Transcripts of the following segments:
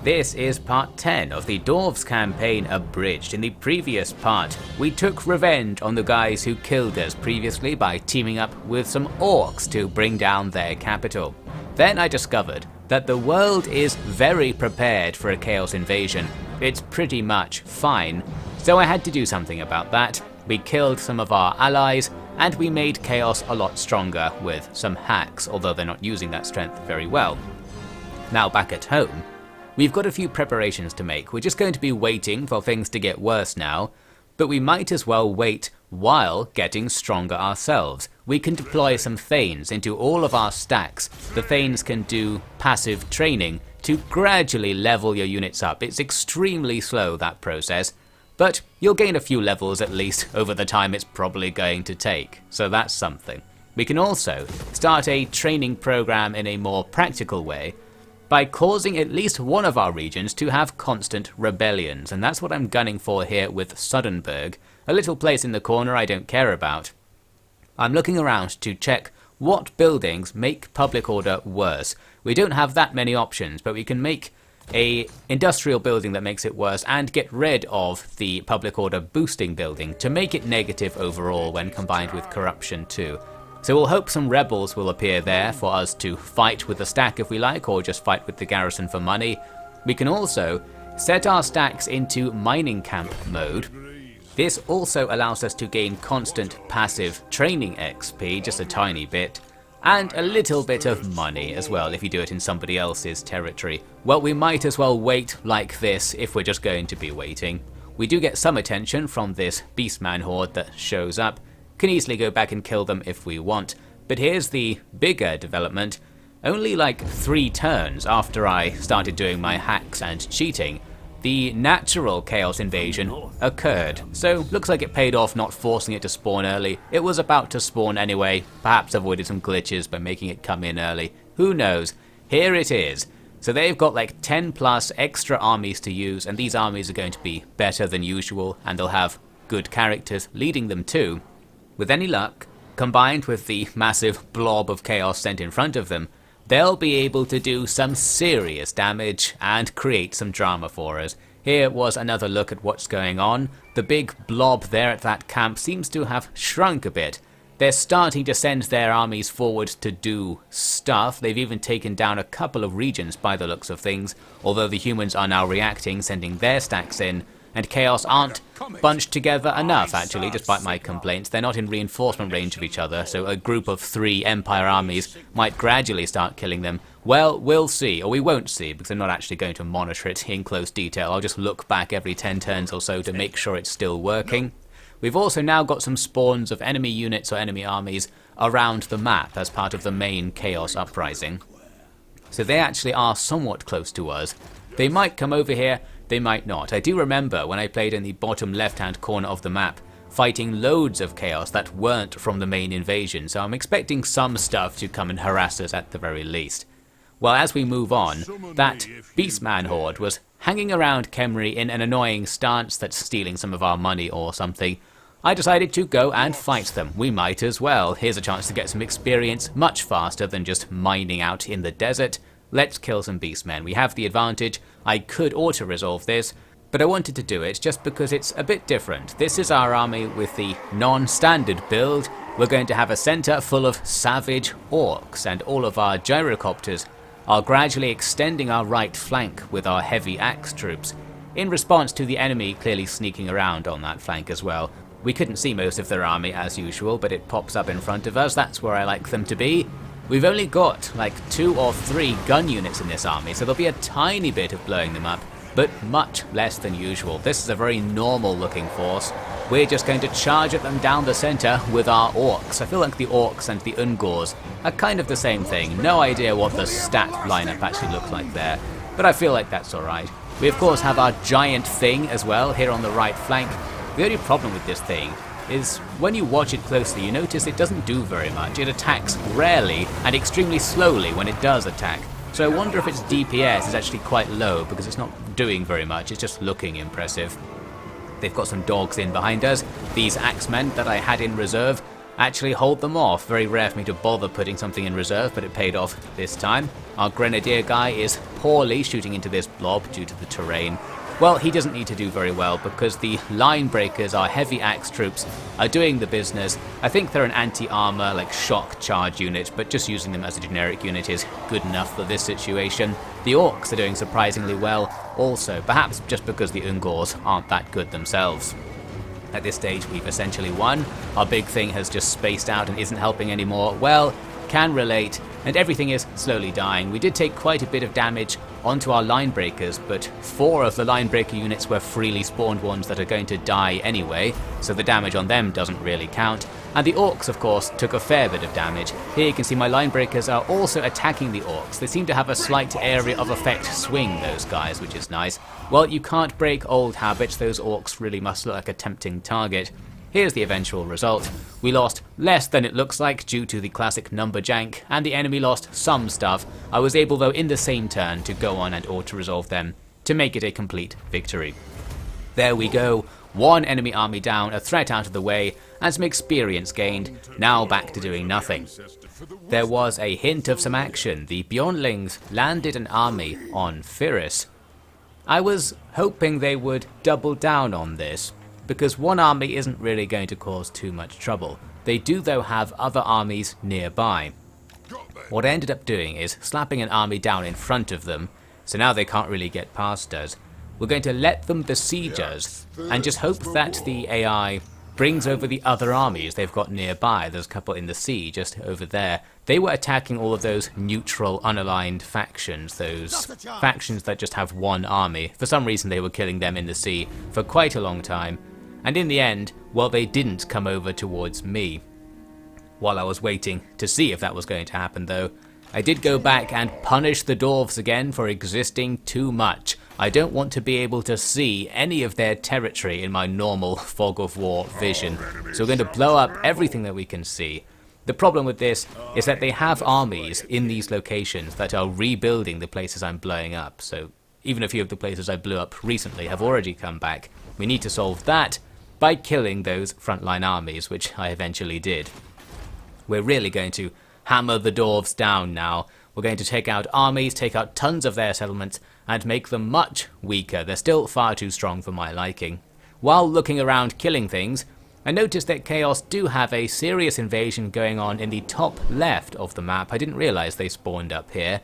This is part 10 of the Dwarfs campaign Abridged. In the previous part, we took revenge on the guys who killed us previously by teaming up with some orcs to bring down their capital. Then I discovered that the world is very prepared for a chaos invasion. It's pretty much fine, so I had to do something about that. We killed some of our allies, and we made chaos a lot stronger with some hacks, although they're not using that strength very well. Now back at home, we've got a few preparations to make. We're just going to be waiting for things to get worse now, but we might as well wait while getting stronger ourselves. We can deploy some Thanes into all of our stacks. The Thanes can do passive training to gradually level your units up. It's extremely slow, that process, but you'll gain a few levels at least over the time it's probably going to take, so that's something. We can also start a training program in a more practical way by causing at least one of our regions to have constant rebellions, and that's what I'm gunning for here with Suddenburg, a little place in the corner I don't care about. I'm looking around to check what buildings make public order worse. We don't have that many options, but we can make a industrial building that makes it worse and get rid of the public order boosting building to make it negative overall when combined with corruption too. So we'll hope some rebels will appear there for us to fight with the stack if we like, or just fight with the garrison for money. We can also set our stacks into mining camp mode. This also allows us to gain constant passive training XP, just a tiny bit, and a little bit of money as well if you do it in somebody else's territory. Well, we might as well wait like this if we're just going to be waiting. We do get some attention from this Beastman horde that shows up. Can easily go back and kill them if we want, but here's the bigger development. Only like 3 turns after I started doing my hacks and cheating, the natural chaos invasion occurred, so looks like it paid off not forcing it to spawn early. It was about to spawn anyway, perhaps avoided some glitches by making it come in early, who knows. Here it is. So they've got like 10 plus extra armies to use, and these armies are going to be better than usual, and they'll have good characters leading them too. With any luck, combined with the massive blob of chaos sent in front of them, they'll be able to do some serious damage and create some drama for us. Here was another look at what's going on. The big blob there at that camp seems to have shrunk a bit. They're starting to send their armies forward to do stuff. They've even taken down a couple of regions by the looks of things, although the humans are now reacting, sending their stacks in. And chaos aren't bunched together enough, actually, despite my complaints. They're not in reinforcement range of each other, so a group of 3 Empire armies might gradually start killing them. Well, we'll see, or we won't see, because I'm not actually going to monitor it in close detail. I'll just look back every 10 turns or so to make sure it's still working. We've also now got some spawns of enemy units or enemy armies around the map as part of the main chaos uprising. So they actually are somewhat close to us. They might come over here, they might not. I do remember when I played in the bottom left-hand corner of the map, fighting loads of chaos that weren't from the main invasion, so I'm expecting some stuff to come and harass us at the very least. Well, as we move on, that Beastman horde was hanging around Kemri in an annoying stance that's stealing some of our money or something. I decided to go and fight them. We might as well. Here's a chance to get some experience much faster than just mining out in the desert. Let's kill some Beastmen. We have the advantage. I could auto-resolve this, but I wanted to do it just because it's a bit different. This is our army with the non-standard build. We're going to have a centre full of savage orcs, and all of our gyrocopters are gradually extending our right flank with our heavy axe troops, in response to the enemy clearly sneaking around on that flank as well. We couldn't see most of their army as usual, but it pops up in front of us. That's where I like them to be. We've only got like 2 or 3 gun units in this army, so there'll be a tiny bit of blowing them up, but much less than usual. This is a very normal looking force. We're just going to charge at them down the centre with our orcs. I feel like the orcs and the Ungors are kind of the same thing. No idea what the stat lineup actually looks like there, but I feel like that's alright. We of course have our giant thing as well here on the right flank. The only problem with this thing is when you watch it closely, you notice it doesn't do very much. It attacks rarely and extremely slowly when it does attack. So I wonder if its DPS is actually quite low because it's not doing very much, it's just looking impressive. They've got some dogs in behind us, these axemen that I had in reserve. actually hold them off. Very rare for me to bother putting something in reserve, but it paid off this time. Our grenadier guy is poorly shooting into this blob due to the terrain. Well, he doesn't need to do very well because the line breakers, our heavy axe troops, are doing the business. I think they're an anti-armor, like shock charge unit, but just using them as a generic unit is good enough for this situation. The orcs are doing surprisingly well also, perhaps just because the Ungors aren't that good themselves. At this stage, we've essentially won. Our big thing has just spaced out and isn't helping anymore. Well, can relate, and everything is slowly dying. We did take quite a bit of damage onto our line breakers, but 4 of the line breaker units were freely spawned ones that are going to die anyway, so the damage on them doesn't really count. And the orcs, of course, took a fair bit of damage. Here you can see my line breakers are also attacking the orcs. They seem to have a slight area of effect swing, those guys, which is nice. Well, you can't break old habits. Those orcs really must look like a tempting target. Here's the eventual result. We lost less than it looks like due to the classic number jank, and the enemy lost some stuff. I was able, though, in the same turn to go on and auto-resolve them to make it a complete victory. There we go. 1 enemy army down, a threat out of the way, and some experience gained. Now back to doing nothing. There was a hint of some action. The Bjornlings landed an army on Firus. I was hoping they would double down on this, because 1 army isn't really going to cause too much trouble. They do, though, have other armies nearby. What I ended up doing is slapping an army down in front of them, so now they can't really get past us. We're going to let them besiege us, and just hope that the AI brings over the other armies they've got nearby. There's a couple in the sea just over there. They were attacking all of those neutral, unaligned factions, those factions that just have 1 army. For some reason they were killing them in the sea for quite a long time. And in the end, well, they didn't come over towards me. While I was waiting to see if that was going to happen, though, I did go back and punish the Dwarfs again for existing too much. I don't want to be able to see any of their territory in my normal fog of war vision, so we're going to blow up everything that we can see. The problem with this is that they have armies in these locations that are rebuilding the places I'm blowing up, so even a few of the places I blew up recently have already come back. We need to solve that by killing those frontline armies, which I eventually did. We're really going to hammer the Dwarves down now. We're going to take out armies, take out tons of their settlements, and make them much weaker. They're still far too strong for my liking. While looking around killing things, I noticed that Chaos do have a serious invasion going on in the top left of the map. I didn't realise they spawned up here.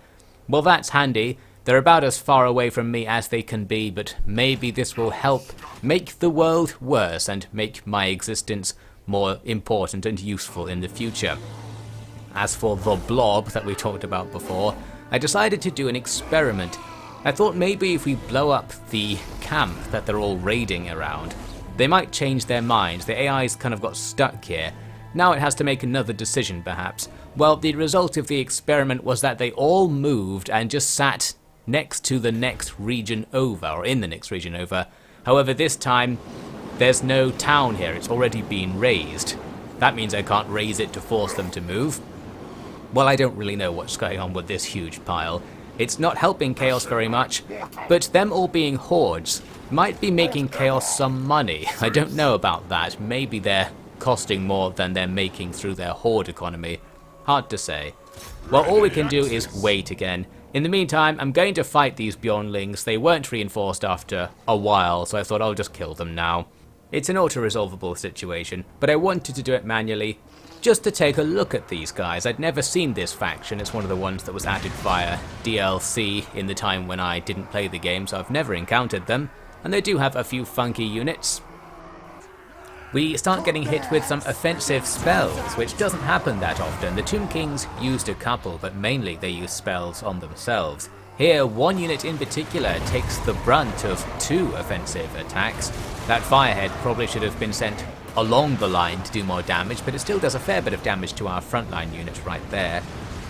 Well, that's handy. They're about as far away from me as they can be, but maybe this will help make the world worse and make my existence more important and useful in the future. As for the blob that we talked about before, I decided to do an experiment. I thought maybe if we blow up the camp that they're all raiding around, they might change their minds. The AI's kind of got stuck here. Now it has to make another decision, perhaps. Well, the result of the experiment was that they all moved and just sat next to the next region over, or in the next region over. However, this time, there's no town here. It's already been raised. That means I can't raise it to force them to move. Well, I don't really know what's going on with this huge pile. It's not helping Chaos very much, but them all being hordes might be making Chaos some money. I don't know about that. Maybe they're costing more than they're making through their horde economy. Hard to say. Well, all we can do is wait again. In the meantime, I'm going to fight these Bjornlings. They weren't reinforced after a while, so I thought I'll just kill them now. It's an auto-resolvable situation, but I wanted to do it manually, just to take a look at these guys. I'd never seen this faction. It's one of the ones that was added via DLC in the time when I didn't play the game, so I've never encountered them, and they do have a few funky units. We start getting hit with some offensive spells, which doesn't happen that often. The Tomb Kings used a couple, but mainly they use spells on themselves. Here, 1 unit in particular takes the brunt of 2 offensive attacks. That Firehead probably should have been sent along the line to do more damage, but it still does a fair bit of damage to our frontline units right there.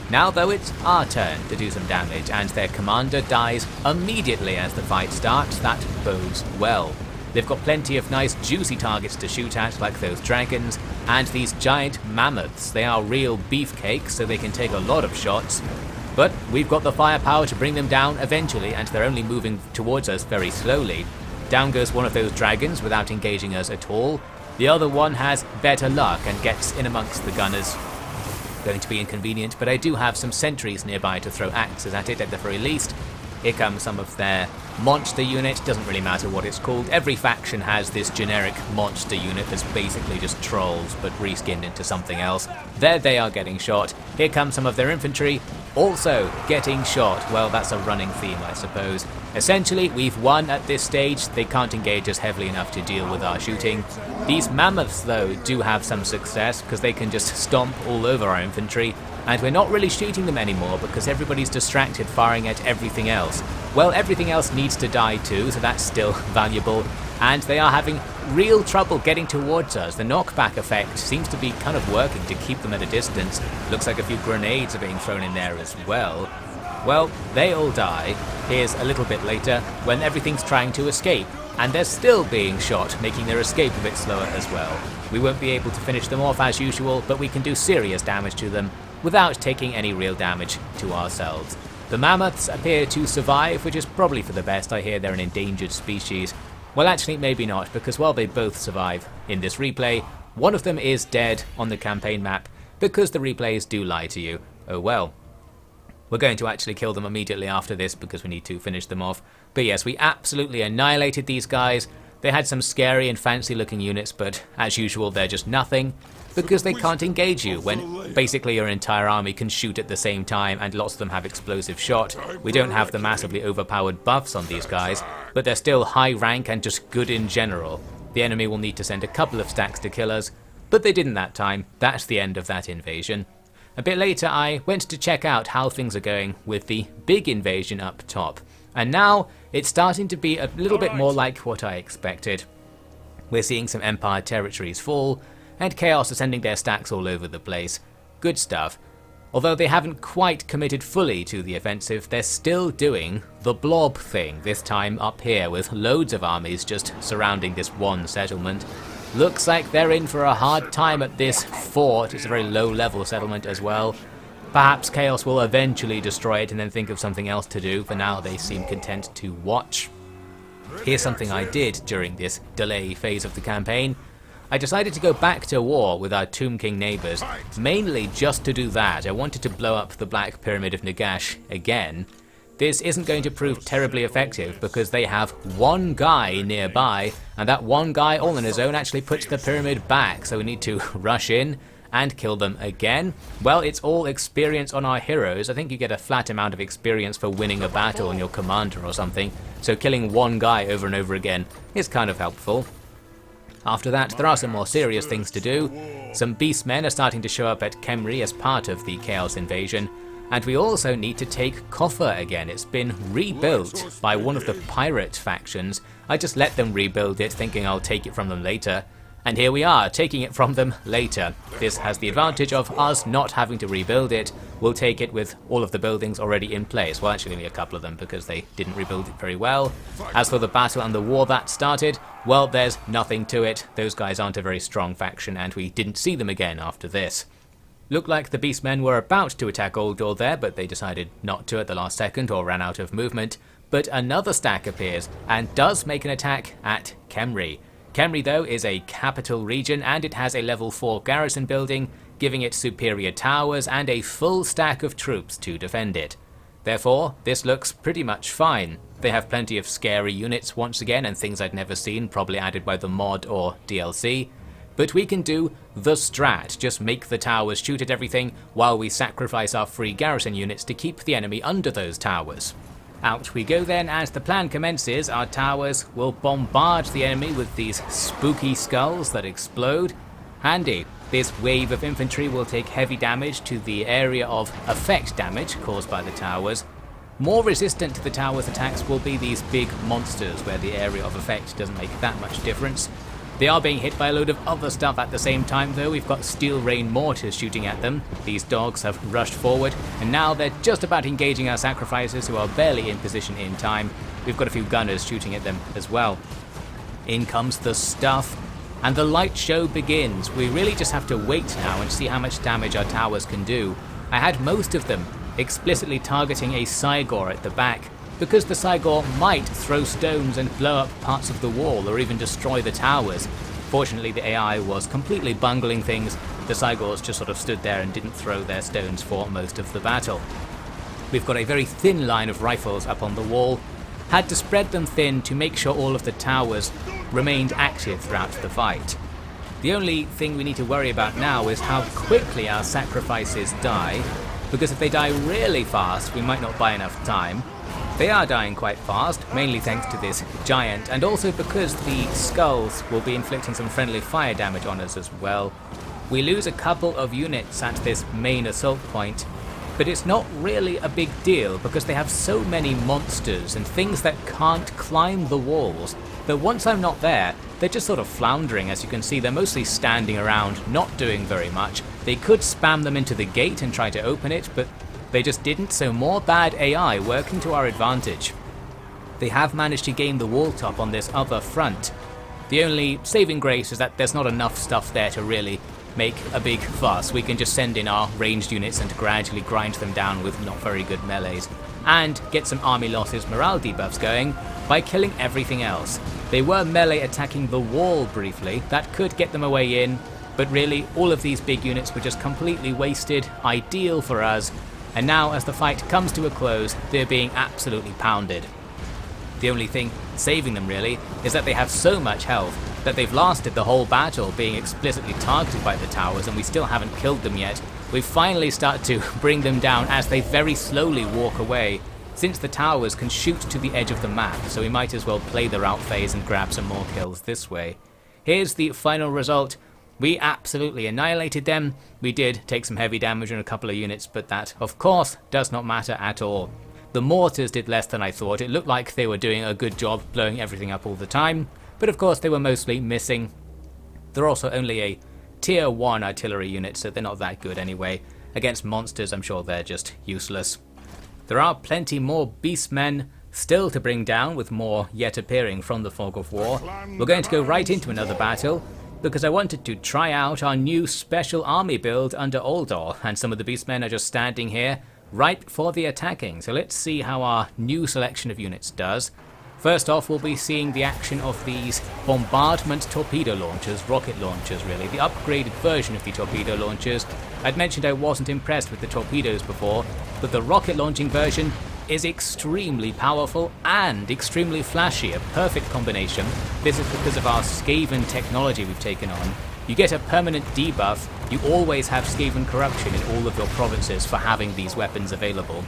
Now, though, it's our turn to do some damage, and their commander dies immediately as the fight starts. That bodes well. They've got plenty of nice juicy targets to shoot at, like those dragons, and these giant mammoths. They are real beefcakes, so they can take a lot of shots. But we've got the firepower to bring them down eventually, and they're only moving towards us very slowly. Down goes one of those dragons without engaging us at all. The other one has better luck and gets in amongst the gunners. Going to be inconvenient, but I do have some sentries nearby to throw axes at it at the very least. Here comes some of their monster unit. Doesn't really matter what it's called. Every faction has this generic monster unit that's basically just trolls but reskinned into something else. There they are getting shot. Here comes some of their infantry, also getting shot. Well, that's a running theme, I suppose. Essentially, we've won at this stage. They can't engage us heavily enough to deal with our shooting. These mammoths, though, do have some success because they can just stomp all over our infantry. And we're not really shooting them anymore because everybody's distracted firing at everything else. Well, everything else needs to die too, so that's still valuable. And they are having real trouble getting towards us. The knockback effect seems to be kind of working to keep them at a distance. Looks like a few grenades are being thrown in there as well. Well, they all die. Here's a little bit later when everything's trying to escape. And they're still being shot, making their escape a bit slower as well. We won't be able to finish them off as usual, but we can do serious damage to them without taking any real damage to ourselves. The mammoths appear to survive, which is probably for the best. I hear they're an endangered species. Well, actually, maybe not, because while they both survive in this replay, one of them is dead on the campaign map, because the replays do lie to you. Oh well. We're going to actually kill them immediately after this, because we need to finish them off. But yes, we absolutely annihilated these guys. They had some scary and fancy looking units, but as usual, they're just nothing. Because they can't engage you when basically your entire army can shoot at the same time and lots of them have explosive shot. We don't have the massively overpowered buffs on these guys, but they're still high rank and just good in general. The enemy will need to send a couple of stacks to kill us, but they didn't that time. That's the end of that invasion. A bit later I went to check out how things are going with the big invasion up top, and now it's starting to be a little bit more like what I expected. We're seeing some Empire territories fall, and Chaos are sending their stacks all over the place. Good stuff. Although they haven't quite committed fully to the offensive, they're still doing the blob thing, this time up here with loads of armies just surrounding this one settlement. Looks like they're in for a hard time at this fort. It's a very low level settlement as well. Perhaps Chaos will eventually destroy it and then think of something else to do. For now they seem content to watch. Here's something I did during this delay phase of the campaign. I decided to go back to war with our Tomb King neighbours, mainly just to do that. I wanted to blow up the Black Pyramid of Nagash again. This isn't going to prove terribly effective because they have one guy nearby, and that one guy all on his own actually puts the pyramid back, so we need to rush in and kill them again. Well, it's all experience on our heroes. I think you get a flat amount of experience for winning a battle on your commander or something, so killing one guy over and over again is kind of helpful. After that, there are some more serious things to do. Some Beastmen are starting to show up at Kemri as part of the Chaos invasion, and we also need to take Koffa again. It's been rebuilt by one of the pirate factions. I just let them rebuild it, thinking I'll take it from them later. And here we are, taking it from them later. This has the advantage of us not having to rebuild it. We'll take it with all of the buildings already in place. Well, actually only a couple of them because they didn't rebuild it very well. As for the battle and the war that started, well, there's nothing to it. Those guys aren't a very strong faction and we didn't see them again after this. Looked like the Beastmen were about to attack Old Door there, but they decided not to at the last second or ran out of movement. But another stack appears and does make an attack at Kemri. Kemri, though, is a capital region and it has a level 4 garrison building, giving it superior towers and a full stack of troops to defend it. Therefore, this looks pretty much fine. They have plenty of scary units once again and things I'd never seen, probably added by the mod or DLC. But we can do the strat, just make the towers shoot at everything while we sacrifice our free garrison units to keep the enemy under those towers. Out we go then. As the plan commences, our towers will bombard the enemy with these spooky skulls that explode. Handy. This wave of infantry will take heavy damage to the area of effect damage caused by the towers. More resistant to the towers' attacks will be these big monsters where the area of effect doesn't make that much difference. They are being hit by a load of other stuff at the same time though. We've got steel rain mortars shooting at them. These dogs have rushed forward and now they're just about engaging our sacrificers who are barely in position in time. We've got a few gunners shooting at them as well. In comes the stuff and the light show begins. We really just have to wait now and see how much damage our towers can do. I had most of them explicitly targeting a Cygor at the back, because the Cygor might throw stones and blow up parts of the wall or even destroy the towers. Fortunately, the AI was completely bungling things. The Cygors just sort of stood there and didn't throw their stones for most of the battle. We've got a very thin line of rifles up on the wall. Had to spread them thin to make sure all of the towers remained active throughout the fight. The only thing we need to worry about now is how quickly our sacrifices die, because if they die really fast, we might not buy enough time. They are dying quite fast, mainly thanks to this giant, and also because the skulls will be inflicting some friendly fire damage on us as well. We lose a couple of units at this main assault point, but it's not really a big deal because they have so many monsters and things that can't climb the walls that once I'm not there, they're just sort of floundering. As you can see, they're mostly standing around, not doing very much. They could spam them into the gate and try to open it, but they just didn't, so more bad AI working to our advantage. They have managed to gain the wall top on this other front. The only saving grace is that there's not enough stuff there to really make a big fuss. We can just send in our ranged units and gradually grind them down with not very good melees, and get some army losses morale debuffs going by killing everything else. They were melee attacking the wall briefly, that could get them a way in, but really all of these big units were just completely wasted, ideal for us, and now as the fight comes to a close, they're being absolutely pounded. The only thing saving them really is that they have so much health that they've lasted the whole battle being explicitly targeted by the towers, and we still haven't killed them yet. We've finally started to bring them down as they very slowly walk away, since the towers can shoot to the edge of the map, so we might as well play the rout phase and grab some more kills this way. Here's the final result. We absolutely annihilated them. We did take some heavy damage on a couple of units, but that, of course, does not matter at all. The mortars did less than I thought. It looked like they were doing a good job blowing everything up all the time, but of course they were mostly missing. They're also only a tier 1 artillery unit, so they're not that good anyway. Against monsters, I'm sure they're just useless. There are plenty more Beastmen still to bring down, with more yet appearing from the Fog of War. We're going to go right into another battle, because I wanted to try out our new special army build under Uldor, and some of the Beastmen are just standing here right for the attacking. So let's see how our new selection of units does. First off, we'll be seeing the action of these bombardment torpedo launchers, rocket launchers really, the upgraded version of the torpedo launchers. I'd mentioned I wasn't impressed with the torpedoes before, but the rocket launching version is extremely powerful and extremely flashy, a perfect combination. This is because of our Skaven technology we've taken on. You get a permanent debuff, you always have Skaven corruption in all of your provinces for having these weapons available.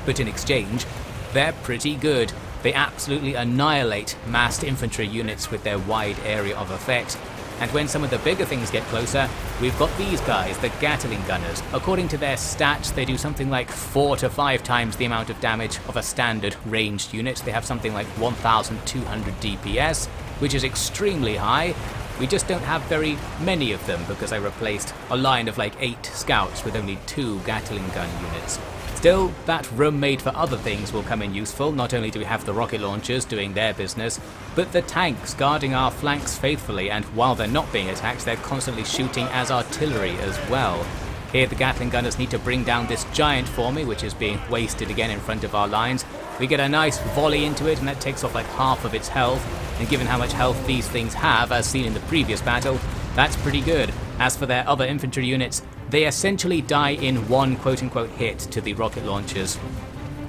But in exchange, they're pretty good. They absolutely annihilate massed infantry units with their wide area of effect. And when some of the bigger things get closer, we've got these guys, the Gatling gunners. According to their stats, they do something like 4 to 5 times the amount of damage of a standard ranged unit. They have something like 1,200 DPS, which is extremely high. We just don't have very many of them because I replaced a line of like 8 scouts with only 2 Gatling gun units. Still, that room made for other things will come in useful. Not only do we have the rocket launchers doing their business, but the tanks guarding our flanks faithfully, and while they're not being attacked, they're constantly shooting as artillery as well. Here the Gatling gunners need to bring down this giant for me, which is being wasted again in front of our lines. We get a nice volley into it, and that takes off like half of its health, and given how much health these things have, as seen in the previous battle, that's pretty good. As for their other infantry units, they essentially die in one quote-unquote hit to the rocket launchers.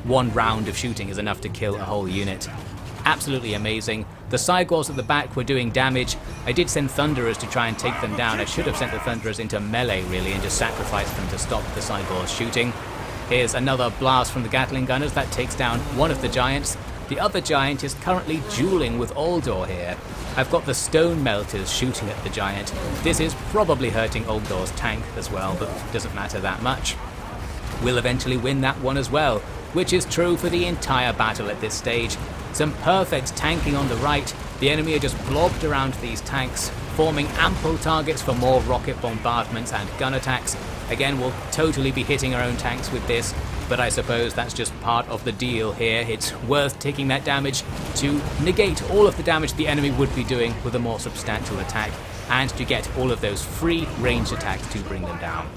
One round of shooting is enough to kill a whole unit. Absolutely amazing. The Cygors at the back were doing damage. I did send Thunderers to try and take them down. I should have sent the Thunderers into melee really and just sacrificed them to stop the Cygors shooting. Here's another blast from the Gatling gunners that takes down one of the giants. The other giant is currently dueling with Uldor here. I've got the stone melters shooting at the giant. This is probably hurting Uldor's tank as well, but doesn't matter that much. We'll eventually win that one as well, which is true for the entire battle at this stage. Some perfect tanking on the right. The enemy are just blobbed around these tanks, forming ample targets for more rocket bombardments and gun attacks. Again, we'll totally be hitting our own tanks with this, but I suppose that's just part of the deal here. It's worth taking that damage to negate all of the damage the enemy would be doing with a more substantial attack, and to get all of those free ranged attacks to bring them down.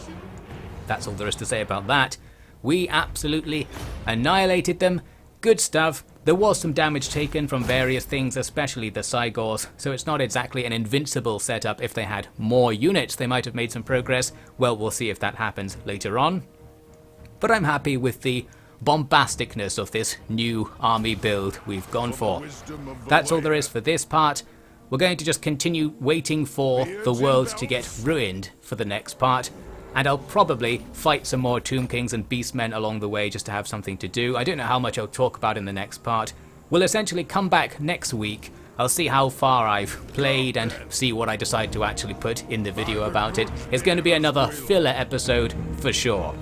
That's all there is to say about that. We absolutely annihilated them. Good stuff. There was some damage taken from various things, especially the Cygors, so it's not exactly an invincible setup. If they had more units, they might have made some progress. Well, we'll see if that happens later on. But I'm happy with the bombasticness of this new army build we've gone for. That's all there is for this part. We're going to just continue waiting for the world to get ruined for the next part. And I'll probably fight some more Tomb Kings and Beastmen along the way just to have something to do. I don't know how much I'll talk about in the next part. We'll essentially come back next week. I'll see how far I've played and see what I decide to actually put in the video about it. It's going to be another filler episode for sure.